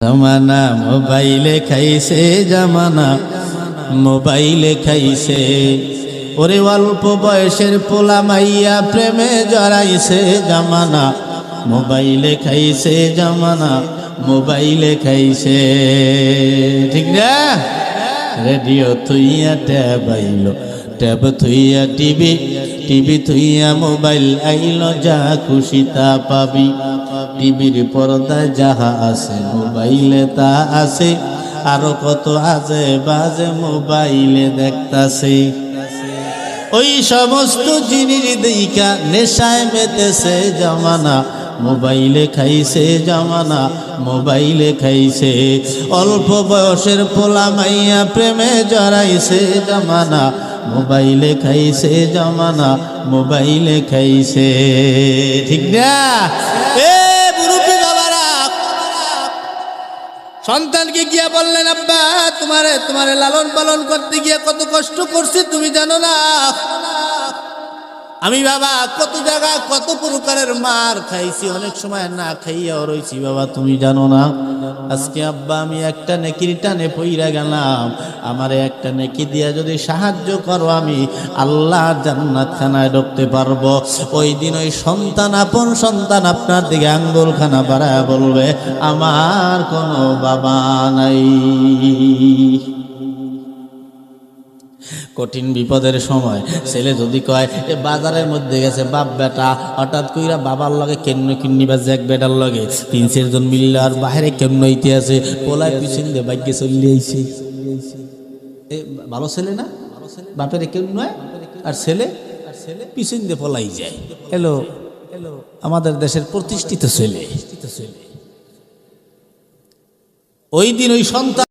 জামানা মোবাইলে খাইছে, জামানা মোবাইলে খাইছে। ওরে অল্প বয়সের পোলা মাইয়া প্রেমে জড়াইছে, জামানা মোবাইলে খাইছে, জামানা মোবাইলে খাইছে। ঠিক না? রেডিও থুইয়া ট্যাব আইলো, ট্যাব থুইয়া টিভি, টিভি থুইয়া মোবাইল আইলো, যা খুশি তা পাবি। টিভির পর্দায় যাহা আছে মোবাইলে তা আছে, আরো কত আজে বাজে মোবাইলে দেখতাছে। ওই সমস্ত জিনিস দেখা নেশায় মেতেছে, জামানা মোবাইলে খাইছে, জামানা মোবাইলে খাইছে। অল্প বয়সের পোলা মাইয়া প্রেমে জড়াইছে, জামানা মোবাইলে খাইছে, জামানা মোবাইলে খাইছে। ঠিক না? মুরব্বী বাবারা সন্তানকে গিয়া বললেন, আব্বা তোমারে লালন পালন করতে গিয়ে কত কষ্ট করছি তুমি জানো না? আমি বাবা কত জায়গা কত প্রকারের মার খাইছি, অনেক সময় না খাইয়াও রইছি বাবা, তুমি জানো না? আজকে আব্বা আমি একটা নেকির টানে পইরা গেলাম, আমারে একটা নেকি দিয়া যদি সাহায্য করো আমি আল্লাহর জান্নাত খানায় ঢুকতে পারবো। ওই দিন ওই সন্তান, আপন সন্তান আপনার দিকে আঙ্গুল খানা বাড়ায় বলবে, আমার কোনো বাবা নাই। কঠিন বিপদের সময় ছেলে যদি কয় এ বাজারের মধ্যে গেছে বাপ বেটা, হঠাৎ কইরা বাবার লগে কেন্ন কিন্নিবা যে এক বেটার লগে 3-4 জন মিললে আর বাহিরে কেমন হইতে আছে, পোলায় পিছন দিয়ে ভাগ্যে চলে আইছে। এ ভালো ছেলে না? বাপের কেউ নয়, আর ছেলে পিছন দিয়ে পলাই যায়। হ্যালো আমাদের দেশের প্রতিষ্ঠিত ছেলে। ওই দিন ওই সন্তান